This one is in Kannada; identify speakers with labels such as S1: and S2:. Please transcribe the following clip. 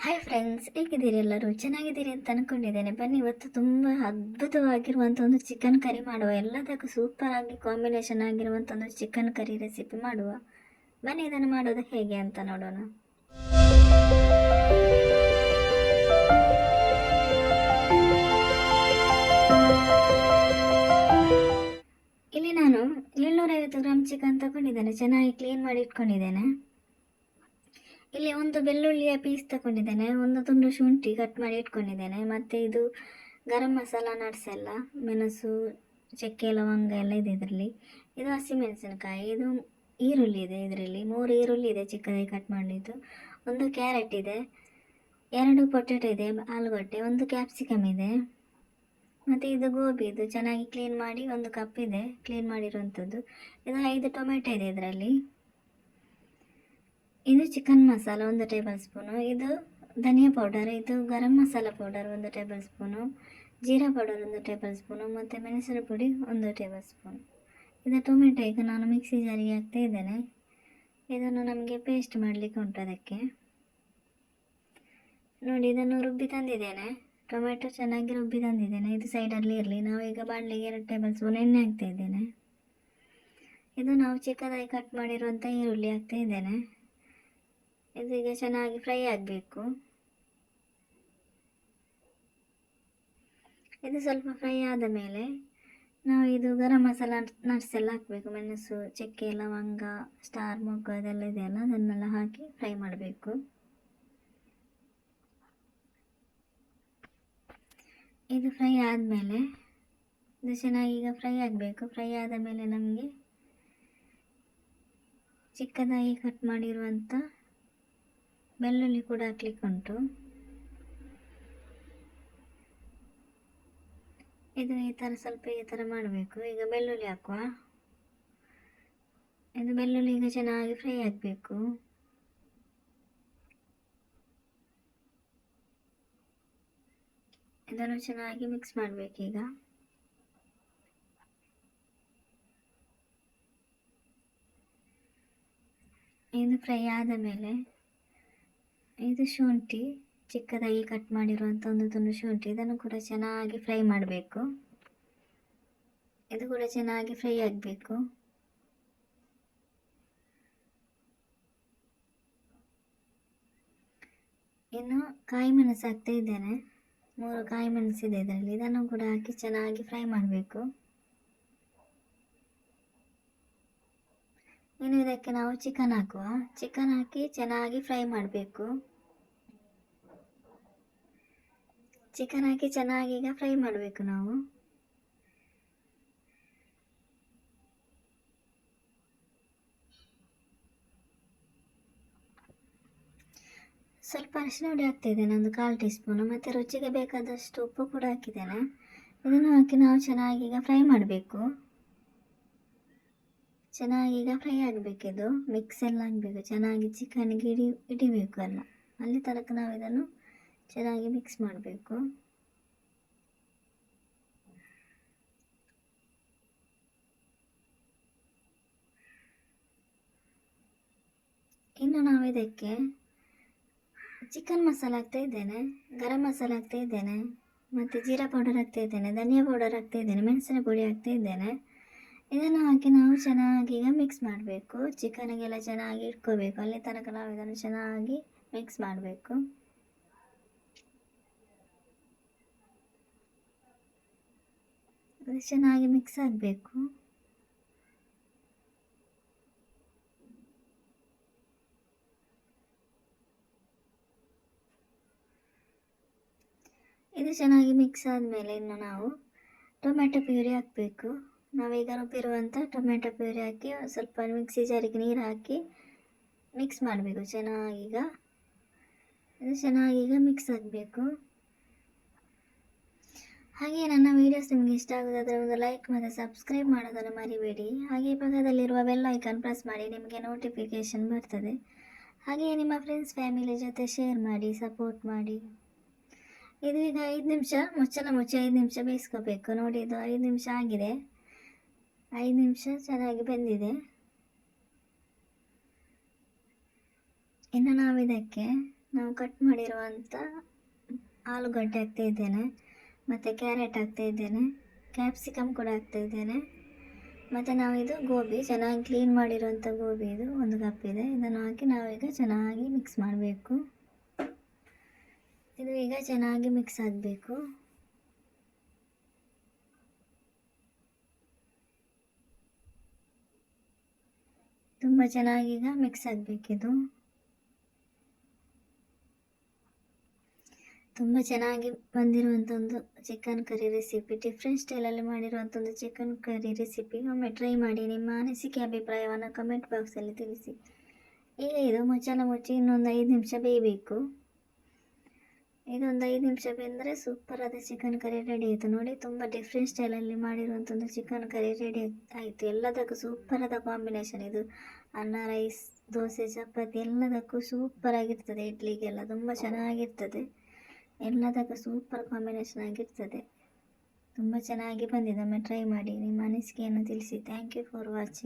S1: ಹಾಯ್ ಫ್ರೆಂಡ್ಸ್, ಹೇಗಿದ್ದೀರಿ? ಎಲ್ಲರೂ ಚೆನ್ನಾಗಿದ್ದೀರಿ ಅಂತ ಅಂದ್ಕೊಂಡಿದ್ದೇನೆ. ಬನ್ನಿ, ಇವತ್ತು ತುಂಬ ಅದ್ಭುತವಾಗಿರುವಂಥ ಒಂದು ಚಿಕನ್ ಕರಿ ಮಾಡುವ. ಎಲ್ಲದಕ್ಕೂ ಸೂಪರ್ ಆಗಿ ಕಾಂಬಿನೇಷನ್ ಆಗಿರುವಂಥ ಒಂದು ಚಿಕನ್ ಕರಿ ರೆಸಿಪಿ ಮಾಡುವ. ಬನ್ನಿ, ಇದನ್ನು ಮಾಡೋದು ಹೇಗೆ ಅಂತ ನೋಡೋಣ. ಇಲ್ಲಿ ನಾನು 750 ಗ್ರಾಮ್ ಚಿಕನ್ ತಗೊಂಡಿದ್ದೇನೆ. ಚೆನ್ನಾಗಿ ಕ್ಲೀನ್ ಮಾಡಿ ಇಟ್ಕೊಂಡಿದ್ದೇನೆ. ಇಲ್ಲಿ ಒಂದು ಬೆಳ್ಳುಳ್ಳಿಯ ಪೀಸ್ ತಗೊಂಡಿದ್ದೇನೆ, ಒಂದು ತುಂಡು ಶುಂಠಿ ಕಟ್ ಮಾಡಿ ಇಟ್ಕೊಂಡಿದ್ದೇನೆ. ಮತ್ತು ಇದು ಗರಂ ಮಸಾಲ ನಟ್ಸ್ ಎಲ್ಲ, ಮೆಣಸು, ಚಕ್ಕೆ, ಲವಂಗ ಎಲ್ಲ ಇದೆ ಇದರಲ್ಲಿ. ಇದು ಹಸಿಮೆಣಸಿನಕಾಯಿ, ಇದು ಈರುಳ್ಳಿ ಇದೆ ಇದರಲ್ಲಿ, 3 ಈರುಳ್ಳಿ ಇದೆ ಚಿಕ್ಕದಾಗಿ ಕಟ್ ಮಾಡಿದ್ದು, ಒಂದು ಕ್ಯಾರೆಟ್ ಇದೆ, 2 ಪೊಟೆಟೊ ಇದೆ, ಆಲೂಗಡ್ಡೆ, ಒಂದು ಕ್ಯಾಪ್ಸಿಕಮ್ ಇದೆ, ಮತ್ತು ಇದು ಗೋಬಿ, ಇದು ಚೆನ್ನಾಗಿ ಕ್ಲೀನ್ ಮಾಡಿ 1 ಕಪ್ ಇದೆ ಕ್ಲೀನ್ ಮಾಡಿರುವಂಥದ್ದು. ಇದು 5 ಟೊಮೆಟೊ ಇದೆ ಇದರಲ್ಲಿ. ಇದು ಚಿಕನ್ ಮಸಾಲ 1 ಟೇಬಲ್ ಸ್ಪೂನು, ಇದು ಧನಿಯಾ ಪೌಡರ್, ಇದು garam masala powder 1 tablespoon, ಜೀರಾ ಪೌಡರ್ 1 ಟೇಬಲ್ ಸ್ಪೂನು, ಮತ್ತು ಮೆಣಸಿನ ಪುಡಿ 1 ಟೇಬಲ್ ಸ್ಪೂನು. ಇದು ಟೊಮೆಟೊ ಈಗ ನಾನು ಮಿಕ್ಸಿ ಜಾರಿಗೆ ಹಾಕ್ತಾ ಇದ್ದೇನೆ. ಇದನ್ನು ನಮಗೆ ಪೇಸ್ಟ್ ಮಾಡಲಿಕ್ಕೆ ಉಂಟು. ಅದಕ್ಕೆ ನೋಡಿ, ಇದನ್ನು ರುಬ್ಬಿ ತಂದಿದ್ದೇನೆ. ಟೊಮೆಟೊ ಚೆನ್ನಾಗಿ ರುಬ್ಬಿ ತಂದಿದ್ದೇನೆ. ಇದು ಸೈಡಲ್ಲಿ ಇರಲಿ. ನಾವು ಈಗ ಬಾಣಲೆಗೆ 2 ಟೇಬಲ್ ಸ್ಪೂನ್ ಎಣ್ಣೆ ಹಾಕ್ತಾ ಇದ್ದೇನೆ. ಇದು ನಾವು ಚಿಕ್ಕದಾಗಿ ಕಟ್ ಮಾಡಿರುವಂಥ ಈರುಳ್ಳಿ ಹಾಕ್ತಾ ಇದ್ದೇನೆ. ಇದು ಈಗ ಚೆನ್ನಾಗಿ ಫ್ರೈ ಆಗಬೇಕು. ಇದು ಸ್ವಲ್ಪ ಫ್ರೈ ಆದ ಮೇಲೆ ನಾವು ಇದು ಗರಂ ಮಸಾಲ ನಟ್ಸ್ ಎಲ್ಲ ಹಾಕಬೇಕು. ಮೆಣಸು, ಚಕ್ಕೆ, ಲವಂಗ, ಸ್ಟಾರ್, ಮೊಗ್ಗು ಅದೆಲ್ಲ ಇದೆಯಲ್ಲ, ಅದನ್ನೆಲ್ಲ ಹಾಕಿ ಫ್ರೈ ಮಾಡಬೇಕು. ಇದು ಫ್ರೈ ಆದಮೇಲೆ ಇದು ಚೆನ್ನಾಗಿ ಈಗ ಫ್ರೈ ಆಗಬೇಕು. ಫ್ರೈ ಆದ ಮೇಲೆ ನಮಗೆ ಚಿಕ್ಕದಾಗಿ ಕಟ್ ಮಾಡಿರುವಂಥ ಬೆಳ್ಳುಳ್ಳಿ ಕೂಡ ಹಾಕ್ಲಿಕ್ಕೆ ಉಂಟು. ಇದು ಈ ಥರ ಸ್ವಲ್ಪ ಈ ಥರ ಮಾಡಬೇಕು. ಈಗ ಬೆಳ್ಳುಳ್ಳಿ ಹಾಕುವ. ಇದು ಬೆಳ್ಳುಳ್ಳಿ ಈಗ ಚೆನ್ನಾಗಿ ಫ್ರೈ ಆಗಬೇಕು. ಇದನ್ನು ಚೆನ್ನಾಗಿ ಮಿಕ್ಸ್ ಮಾಡಬೇಕೀಗ. ಇದು ಫ್ರೈ ಆದ ಮೇಲೆ ಇದು ಶುಂಠಿ, ಚಿಕ್ಕದಾಗಿ ಕಟ್ ಮಾಡಿರುವಂಥ 1 ತುಂಡು ಶುಂಠಿ, ಇದನ್ನು ಕೂಡ ಚೆನ್ನಾಗಿ ಫ್ರೈ ಮಾಡಬೇಕು. ಇದು ಕೂಡ ಚೆನ್ನಾಗಿ ಫ್ರೈ ಆಗಬೇಕು. ಇನ್ನು ಕಾಯಿ ಮೆಣಸು ಹಾಕ್ತಾ ಇದ್ದೇನೆ. 3 ಕಾಯಿ ಮೆಣಸಿದೆ ಇದರಲ್ಲಿ. ಇದನ್ನು ಕೂಡ ಹಾಕಿ ಚೆನ್ನಾಗಿ ಫ್ರೈ ಮಾಡಬೇಕು. ಇನ್ನು ಇದಕ್ಕೆ ನಾವು ಚಿಕನ್ ಹಾಕುವ. ಚಿಕನ್ ಹಾಕಿ ಚೆನ್ನಾಗಿ ಫ್ರೈ ಮಾಡಬೇಕು. ಚಿಕನ್ ಹಾಕಿ ಚೆನ್ನಾಗಿ ಈಗ ಫ್ರೈ ಮಾಡಬೇಕು ನಾವು. ಸ್ವಲ್ಪ ಅರಿಶಿನ ಹುಡಿ ಹಾಕ್ತಿದ್ದೇನೆ, 1 ಕಾಲು ಟೀ ಸ್ಪೂನು, ಮತ್ತು ರುಚಿಗೆ ಬೇಕಾದಷ್ಟು ಉಪ್ಪು ಕೂಡ ಹಾಕಿದ್ದೇನೆ. ಇದನ್ನು ಹಾಕಿ ನಾವು ಚೆನ್ನಾಗಿ ಈಗ ಫ್ರೈ ಮಾಡಬೇಕು. ಚೆನ್ನಾಗಿ ಈಗ ಫ್ರೈ ಆಗಬೇಕಿದು. ಮಿಕ್ಸ್ ಎಲ್ಲ ಆಗಬೇಕು, ಚೆನ್ನಾಗಿ ಚಿಕನ್ಗೆ ಹಿಡಿಬೇಕು ಎಲ್ಲ. ಅಲ್ಲಿ ತನಕ ನಾವು ಇದನ್ನು ಚೆನ್ನಾಗಿ ಮಿಕ್ಸ್ ಮಾಡಬೇಕು. ಇನ್ನು ನಾವು ಇದಕ್ಕೆ ಚಿಕನ್ ಮಸಾಲ ಹಾಕ್ತಾ ಇದ್ದೇನೆ, ಗರಂ ಮಸಾಲ ಹಾಕ್ತಾ ಇದ್ದೇನೆ, ಮತ್ತು ಜೀರಾ ಪೌಡರ್ ಹಾಕ್ತಾ ಇದ್ದೇನೆ, ಧನಿಯಾ ಪೌಡರ್ ಹಾಕ್ತಾ ಇದ್ದೇನೆ, ಮೆಣಸಿನ ಪುಡಿ ಹಾಕ್ತಾ ಇದ್ದೇನೆ. ಇದನ್ನು ಹಾಕಿ ನಾವು ಚೆನ್ನಾಗಿ ಈಗ ಮಿಕ್ಸ್ ಮಾಡಬೇಕು. ಚಿಕನಿಗೆಲ್ಲ ಚೆನ್ನಾಗಿ ಇಟ್ಕೋಬೇಕು. ಅಲ್ಲಿ ತನಕ ನಾವು ಇದನ್ನು ಚೆನ್ನಾಗಿ ಮಿಕ್ಸ್ ಮಾಡಬೇಕು. ಅದು ಚೆನ್ನಾಗಿ ಮಿಕ್ಸ್ ಆಗಬೇಕು. ಇದು ಚೆನ್ನಾಗಿ ಮಿಕ್ಸ್ ಆದಮೇಲೆ ಇನ್ನು ನಾವು ಟೊಮೆಟೊ ಪ್ಯೂರಿ ಹಾಕಬೇಕು. ನಾವೀಗ ರುಬ್ಬಿರುವಂಥ ಟೊಮೆಟೊ ಪ್ಯೂರಿ ಹಾಕಿ ಸ್ವಲ್ಪ ಮಿಕ್ಸಿ ಜಾರಿಗೆ ನೀರು ಹಾಕಿ ಮಿಕ್ಸ್ ಮಾಡಬೇಕು ಚೆನ್ನಾಗೀಗ. ಇದು ಚೆನ್ನಾಗೀಗ ಮಿಕ್ಸ್ ಆಗಬೇಕು. ಹಾಗೆ ನನ್ನ ವೀಡಿಯೋಸ್ ನಿಮಗೆ ಇಷ್ಟ ಆಗೋದಾದರೆ ಒಂದು ಲೈಕ್ ಮತ್ತು ಸಬ್ಸ್ಕ್ರೈಬ್ ಮಾಡೋದನ್ನು ಮರಿಬೇಡಿ. ಹಾಗೆ ಪಕ್ಕದಲ್ಲಿರುವ ಬೆಲ್ ಐಕಾನ್ ಪ್ರೆಸ್ ಮಾಡಿ, ನಿಮಗೆ ನೋಟಿಫಿಕೇಷನ್ ಬರ್ತದೆ. ಹಾಗೆಯೇ ನಿಮ್ಮ ಫ್ರೆಂಡ್ಸ್ ಫ್ಯಾಮಿಲಿ ಜೊತೆ ಶೇರ್ ಮಾಡಿ, ಸಪೋರ್ಟ್ ಮಾಡಿ. ಇದು ಈಗ 5 ನಿಮಿಷ ಮುಚ್ಚಳ ಮುಚ್ಚಿ 5 ನಿಮಿಷ ಬೇಯಿಸ್ಕೋಬೇಕು. ನೋಡಿ, ಇದು 5 ನಿಮಿಷ ಆಗಿದೆ. 5 ನಿಮಿಷ ಚೆನ್ನಾಗಿ ಬೆಂದಿದೆ. ಇನ್ನು ನಾವು ಇದಕ್ಕೆ ನಾವು ಕಟ್ ಮಾಡಿರುವಂಥ ಆಲೂಗಡ್ಡೆ ಹಾಕ್ತಾ ಇದ್ದೇನೆ, ಮತ್ತು ಕ್ಯಾರೆಟ್ ಹಾಕ್ತಾ ಇದ್ದೇನೆ, ಕ್ಯಾಪ್ಸಿಕಮ್ ಕೂಡ ಹಾಕ್ತಾ ಇದ್ದೇನೆ. ಮತ್ತು ನಾವಿದು ಗೋಬಿ ಚೆನ್ನಾಗಿ ಕ್ಲೀನ್ ಮಾಡಿರುವಂಥ ಗೋಬಿ ಇದು 1 ಕಪ್ ಇದೆ. ಇದನ್ನು ಹಾಕಿ ನಾವೀಗ ಚೆನ್ನಾಗಿ ಮಿಕ್ಸ್ ಮಾಡಬೇಕು. ಇದು ಈಗ ಚೆನ್ನಾಗಿ ಮಿಕ್ಸ್ ಆಗಬೇಕು. ತುಂಬ ಚೆನ್ನಾಗಿ ಈಗ ಮಿಕ್ಸ್ ಆಗಬೇಕಿದು. ತುಂಬ ಚೆನ್ನಾಗಿ ಬಂದಿರುವಂಥ ಒಂದು ಚಿಕನ್ ಕರಿ ರೆಸಿಪಿ, ಡಿಫ್ರೆಂಟ್ ಸ್ಟೈಲಲ್ಲಿ ಮಾಡಿರುವಂಥ ಒಂದು ಚಿಕನ್ ಕರಿ ರೆಸಿಪಿ. ಒಮ್ಮೆ ಟ್ರೈ ಮಾಡಿ, ನಿಮ್ಮ ಅನಿಸಿಕೆ ಅಭಿಪ್ರಾಯವನ್ನು ಕಮೆಂಟ್ ಬಾಕ್ಸಲ್ಲಿ ತಿಳಿಸಿ. ಈಗ ಇದು ಮುಚ್ಚಳ ಮುಚ್ಚಿ ಇನ್ನೊಂದು 5 ನಿಮಿಷ ಬೇಯಬೇಕು. ಇದೊಂದು 5 ನಿಮಿಷ ಬೆಂದರೆ ಸೂಪರಾದ ಚಿಕನ್ ಕರಿ ರೆಡಿ ಆಯಿತು. ನೋಡಿ, ತುಂಬ ಡಿಫ್ರೆಂಟ್ ಸ್ಟೈಲಲ್ಲಿ ಮಾಡಿರುವಂಥ ಒಂದು ಚಿಕನ್ ಕರಿ ರೆಡಿ ಆಯಿತು. ಎಲ್ಲದಕ್ಕೂ ಸೂಪರಾದ ಕಾಂಬಿನೇಷನ್ ಇದು. ಅನ್ನ, ರೈಸ್, ದೋಸೆ, ಚಪಾತಿ ಎಲ್ಲದಕ್ಕೂ ಸೂಪರಾಗಿರ್ತದೆ. ಇಡ್ಲಿಗೆಲ್ಲ ತುಂಬ ಚೆನ್ನಾಗಿರ್ತದೆ. ಎಲ್ಲದಕ್ಕೂ ಸೂಪರ್ ಕಾಂಬಿನೇಷನ್ ಆಗಿರ್ತದೆ. ತುಂಬ ಚೆನ್ನಾಗಿ ಬಂದಿದೆ. ಒಮ್ಮೆ ಟ್ರೈ ಮಾಡಿ, ನಿಮ್ಮ ಅನಿಸಿಕೆಯನ್ನು ತಿಳಿಸಿ. Thank you for watching.